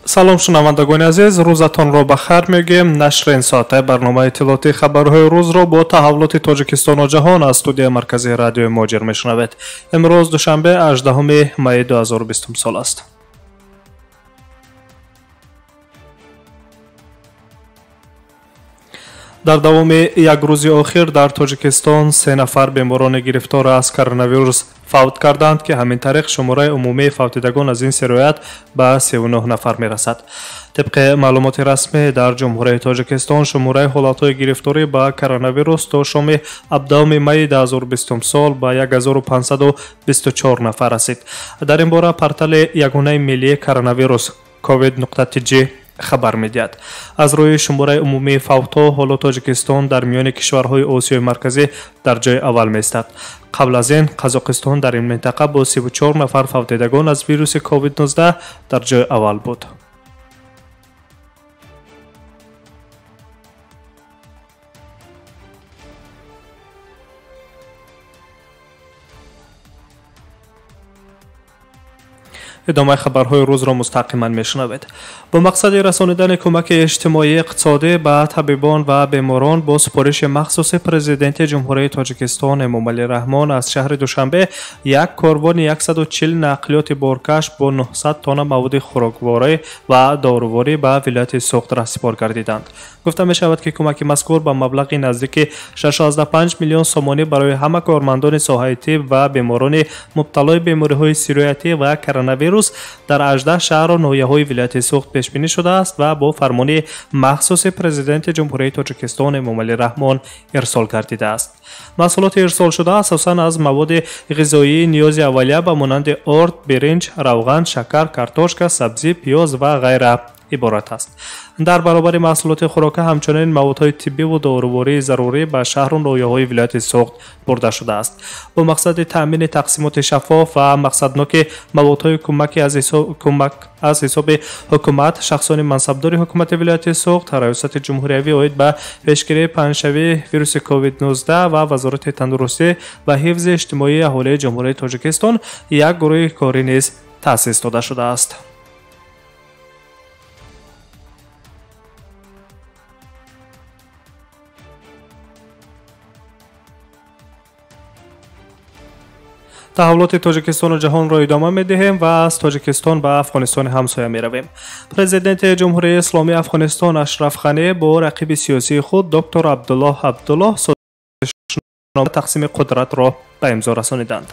салом шунавандагони азиз, рӯзатонро ба хайр мегӯем. Нашри ин соата барномаи иттилоотии хабарҳои рӯзро бо таҳаввулоти Тоҷикистону ҷаҳон аз студияи марказии радиои Моҷир мешунавед. имрӯз душанбе 18 майи 2020 сол аст. дар давоми як рӯзи охир дар Тоҷикистон 3 нафар беморони гирифтор аз коронавирус фавт карданд, ки ҳамин тариқ шумораи умумии фавтидагон аз ин сероят ба 39 нафар мерасад. тибқи маълумоти расмӣ дар ҷумҳурияи Тоҷикистон шумораи ҳолатҳои гирифторӣ ба коронавирус то шоми 17 майи 2020 сол ба 1524 нафар расид. дар ин бора портали ягонаи миллии коронавирус covid.tg хабар медиҳад. аз рӯи шумораи умумии фавтҳо ҳоло Тоҷикистон дар миёни кишварҳои Осиёи марказӣ дар ҷойи аввал меистад. қабл аз ин Қазоқистон дар ин минтақа бо 34 нафар фавтидагон аз вируси covid-19 дар ҷойи аввал буд. идомаи хабарҳои рӯзро мустақиман мешунавед. бо мақсади расонидани кӯмаки иҷтимоии иқтисодӣ ба табибон ва беморон бо супориши махсуси президенти ҷумҳурияи Тоҷикистон Эмомалӣ Раҳмон аз шаҳри Душанбе як корвони 140 нақлиёти боркаш бо 900 тонна маводи хӯрокворӣ ва доруворӣ ба вилояти Суғд раҳсипор гардиданд. гуфта мешавад, ки кӯмаки мазкур ба маблағи наздики 65 миллион сомонӣ барои ҳама кормандони соҳаи тиб ва беморони мубталои бемориҳои сироятӣ ва коронавирус дар 18 шаҳру ноҳияҳои вилояти Суғд пешбинӣ шудааст ва бо фармони махсуси президенти ҷумҳурияи Тоҷикистон Эмомалӣ Раҳмон ирсол гардидааст. маҳсулоти ирсолшуда асосан аз маводи ғизоии ниёзи аввалия ба монанди орд, биринҷ, равған, шакар, картошка, сабзӣ, пиёз ва ғайра иборат аст. дар баробари маҳсулоти хӯрока ҳамчунин маводҳои тиббиву дорувории зарурӣ ба шаҳру ноҳияҳои вилояти Суғд бурда шудааст. бо мақсади таъмини тақсимоти шаффоф ва мақсадноки маводҳои кӯмак аз ҳисоби ҳукумат, шахсони мансабдори ҳукумати вилояти Суғд, раёсати ҷумҳуриявӣ оид ба пешгирии паҳншавии вируси covid-19 ва вазорати тандурустӣ ва ҳифзи иҷтимоии аҳолии ҷумҳурияи Тоҷикистон як гурӯҳи корӣ низ таъсис дода шудааст. таҳаввулоти Тоҷикистону ҷаҳонро идома медиҳем ва аз Тоҷикистон ба Афғонистони ҳамсоя меравем. президенти ҷумҳурияи исломии Афғонистон Ашраф Ғани бо рақиби сиёсии худ доктор Абдуллоҳ Абдуллоҳ тақсими қудратро ба имзо расониданд.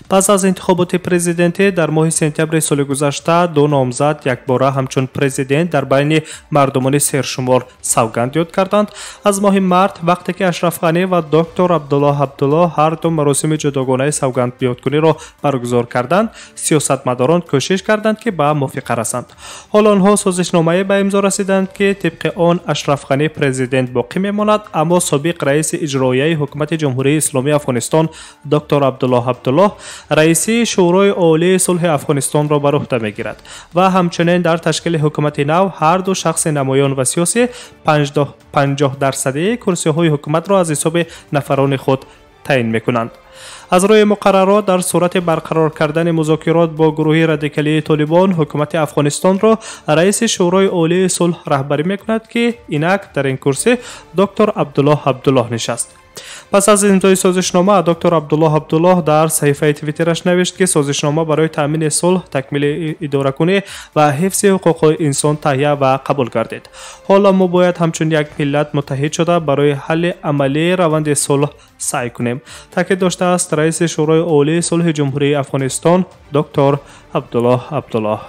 пас аз интихоботи президентӣ дар моҳи сентябри соли гузашта ду номзад якбора ҳамчун президент дар байни мардумони сершумор савганд ёд карданд. аз моҳи март вақте ки Ашраф Ғани ва доктор Абдуллоҳ Абдуллоҳ ҳар ду маросими ҷудогонаи савгандбиёдкуниро баргузор карданд, сиёсатмадорон кӯшиш карданд, ки ба мувофиқа расанд. ҳоло онҳо созишномае ба имзо расиданд, ки тибқи он Ашраф Ғани президент боқӣ мемонад, аммо собиқ раиси иҷроияи ҳукумати ҷумҳурии исломии Афғонистон доктор Абдуллоҳ Абдуллоҳ раиси шӯрои олии сулҳи Афғонистонро бар уҳда мегирад ва ҳамчунин дар ташкили ҳукумати нав ҳар ду шахси намоён ва сиёсӣ 50% курсиҳои ҳукуматро аз ҳисоби нафарони худ таъин мекунанд. аз рӯи муқаррарот дар сурати барқарор кардани музокирот бо гурӯҳи радикалии Толибон ҳукумати Афғонистонро раиси шӯрои олии сулҳ раҳбарӣ мекунад, ки инак дар ин курсӣ доктор Абдуллоҳ Абдуллоҳ нишаст. пас аз имзои созишнома доктор Абдуллоҳ Абдуллоҳ дар саҳифаи твиттераш навишт, ки созишнома барои таъмини сулҳ, такмили идоракунӣ ва ҳифзи ҳуқуқи инсон таҳия ва қабул гардид. ҳоло мо бояд ҳамчун як миллат муттаҳид шуда барои ҳалли амалии раванди сулҳ саъй кунем, таъкид доштааст раиси шӯрои олии сулҳи ҷумҳурии Афғонистон доктор Абдуллоҳ Абдуллоҳ.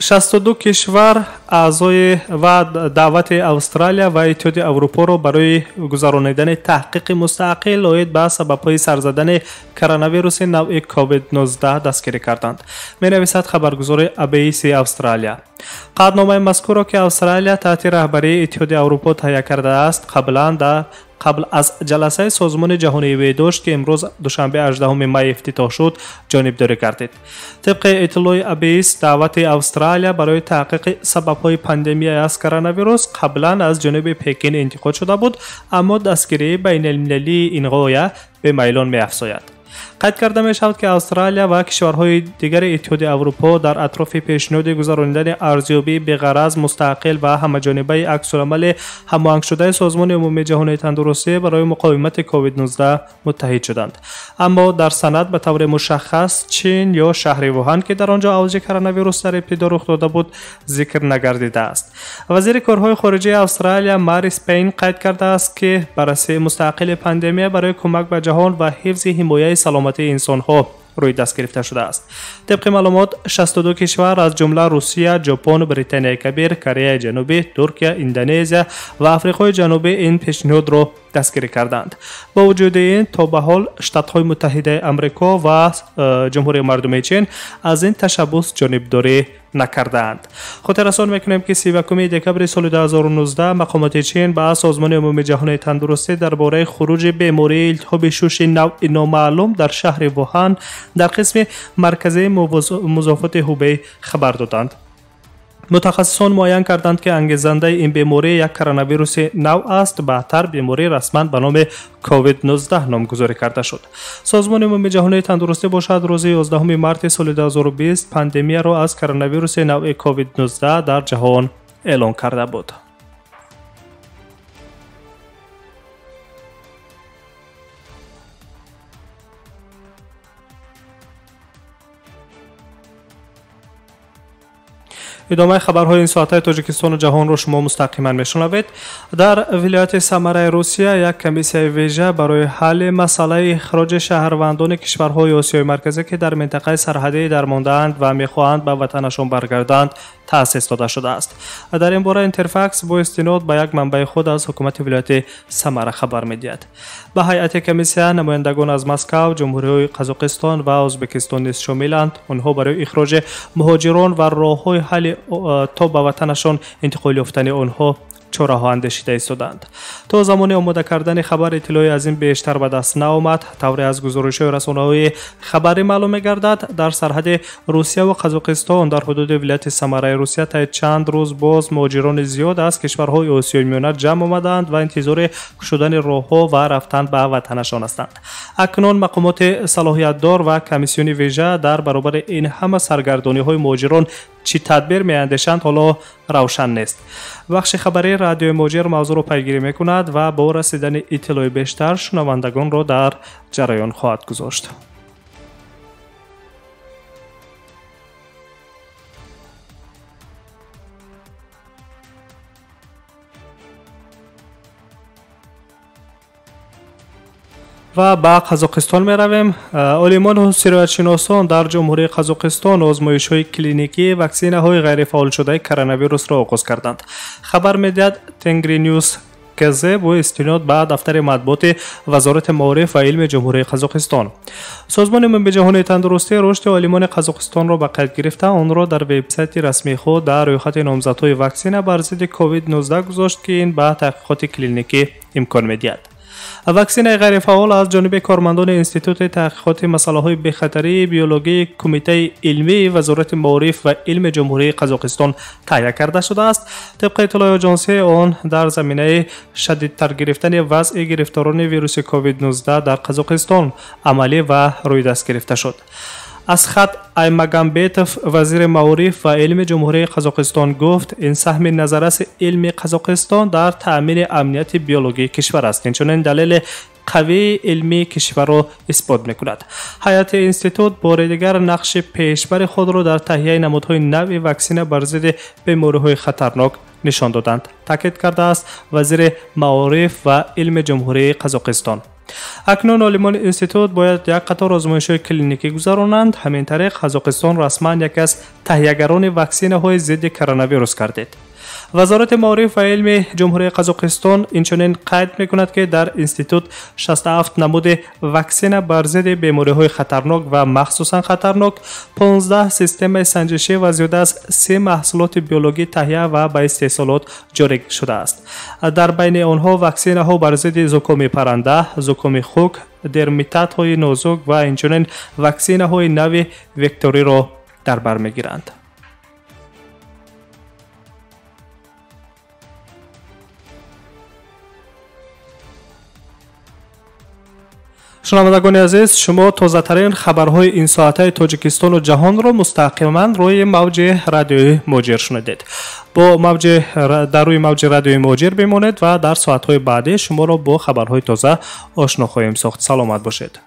шастду кишвар аъзои ва даъвати Австралия ва Иттиҳоди Аврупоро барои гузаронидани таҳқиқи мустақил оид ба сабабҳои сарзадани коронавируси навъи covid-19 дастгирӣ карданд, менависад хабаргузори ABC Австралия. қаъдномаи мазкурро, ки Австралия таҳти раҳбарии Иттиҳоди Аврупо таҳия кардааст, қаблан قبل از جلسه سازمان جهانی بهداشت که امروز دوشنبه 18 می افتتاح شد جانبداری گردید. طبق اطلاع ابیس، دعوت استرالیا برای تحقیق سبب‌های پاندمی از کرونا ویروس قبلا از جانب پکین انتقاد شده بود، اما دستگیری بین المللی این غایه به میلان می‌افزاید. قید کرده می شود که استرالیا و کشورهای دیگر اتحاد اروپا در اطراف پیشنهاد گذراندن ارزیابی به غرض مستقل و همه‌جانبه عکس‌العمل هماهنگ شده سازمان عمومی جهانی تندرستی برای مقاومت کووید 19 متحد شدند. اما در سند به طور مشخص چین یا شهر ووهان که در آنجا اوج کرونا ویروس در ابتدا رخ داده بود ذکر نگردیده است. وزیر کارهای خارجه استرالیا ماریس پین قید کرده است که بررسی مستقل پاندمی برای کمک به جهان و حفظ حمایت سلامتی انسان‌ها روی دست گرفته شده است. طبق معلومات 62 کشور از جمله روسیه، ژاپن، بریتانیای کبیر، کره جنوبی، ترکیه، اندونزیا و آفریقای جنوبی این پیشنهاد را دستگیری کردند. با وجود این تا به حال شتات‌های متحده آمریکا و جمهوری مردمی چین از این تشبث جانبداری نکردند. خاطر رسان میکنیم که 31 دکمبر سال 2019 مقامات چین با سازمان عمومی جهانی تندرستی درباره خروج بیماری التهاب شوش نوع نامعلوم در شهر ووهان در قسم مرکزی مضافات هوبی خبر دادند. متخصصان معین کردند که انگیزنده این بیماری یک کرونا ویروس نو است. بعدتر بیماری رسما به نام کووید 19 نامگذاری کرده شد. سازمان عمومی جهانی تندرستی باشد روز 11 مارس سال 2020 پاندمی را از کرونا ویروس نو کووید 19 در جهان اعلام کرده بود. ادامه خبرهای این ساعته تاجیکستان و جهان را شما مستقیما میشنوید. در ولایت سمره روسیه یک کمیسیون ویژه برای حل مسئله اخراج شهروندان کشورهای آسیای مرکزی که در منطقه سرحدی درمانده‌اند و میخواهند به وطنشان برگردند تأسیس داده شده است. در این باره اینترفکس با استناد به یک منبع خود از حکومت ولایت سمره خبر می‌دهد. به هیئت کمیسیون نمایندگان از مسکو، جمهوری قزاقستان و ازبکستان نیز شاملند. آنها برای اخراج مهاجران و راه‌های حل تا به وطنشان انتقال یافتن آنها چاره‌ها اندیشیده ایستادند. تا زمان آماده کردن خبر اطلاعی از این بیشتر به دست نآمد. طوری از گزارش‌های رسانه‌های خبری معلوم می‌گردد در سرحد روسیه و قزاقستان در حدود ولایت سمره روسیه تا چند روز باز مهاجران زیاد از کشورهای آسیای میانه جمع آمدند و انتظار گشودن راه‌ها و رفتن به وطنشان هستند. اکنون مقامات صلاحیت‌دار و کمیسیون ویژه در برابر این همه سرگردانی‌های مهاجران چی تدبیر می‌اندیشند حالا روشن نیست. بخش خبری رادیو مهاجر موضوع را پیگیری می‌کند و با رسیدن اطلاع بیشتر شنوندگان را در جریان خواهد گذاشت. و به قزاقستان می رویم. عالمان و سیرایت‌شناسان در جمهوری قزاقستان آزمایش‌های کلینیکی واکسین‌های غیر فعال شده کرونا ویروس را آغاز کردند. خبر می‌دهد تنگری نیوز که با استناد به دفتر مطبوعات وزارت معارف و علم جمهوری قزاقستان. سازمان عمومی جهانی تندرستی رشد عالمان قزاقستان را به قید گرفته آن را در وبسایت رسمی خود در رویخط نامزدهای واکسن بر ضد کووید 19 گذاشت که این به تحقیقات کلینیکی امکان می‌دهد. واکسن غیر فعال از جانب کارمندان انستیتوت تحقیقات مسائل بی‌خطری بیولوژی کمیته علمی وزارت معارف و علم جمهوری قزاقستان تهیه کرده شده است. طبق اطلاع آژانسی آن در زمینه شدیدتر گرفتن وضع گرفتاران ویروس کووید 19 در قزاقستان عملی و روی دست گرفته شد. اسخت ایماگامبیتوف وزیر معارف و علم جمهوری قزاقستان گفت این سهم نظرس علم قزاقستان در تأمین امنیت بیولوژی کشور است. چنین دلیل قوی علمی کشور را اثبات می‌کند. هیئت انستیتوت بار دیگر نقش پیشبر خود را در تهیه نمودهای نوع واکسن بر ضد بیماری‌های خطرناک نشان دادند. تاکید کرده است وزیر معارف و علم جمهوری قزاقستان. اکنون عالمان انستیتوت باید یک قطار آزمایش‌های کلینیکی گذرانند. همین طریق قزاقستان رسما یکی از تهیه‌گران واکسن‌های ضد کرونا ویروس گردید. وزارت معارف و علم جمهوری قزاقستان اینچنین قید میکند که در اینستیتوت 67 نمود واکسن بر ضد بیماری‌های خطرناک و مخصوصا خطرناک، 15 سیستم سنجشی و زیاده از 3 محصولات بیولوژی تهیه و به استحصالات جاری شده است. در بین آنها واکسن ها بر ضد زکام پرنده، زکام خوک، درمیتات های نازک و اینچنین واکسن های نو ویکتوری را در بر میگیرند. شنوندگان عزیز، شما تازه ترین خبرهای این ساعته تاجیکستان و جهان را مستقیما روی موج رادیوی موجر شنیدید. در روی موج رادیوی موجر بمانید و در ساعتهای بعدی شما را با خبرهای تازه آشنا خواهیم ساخت. سلامت باشید.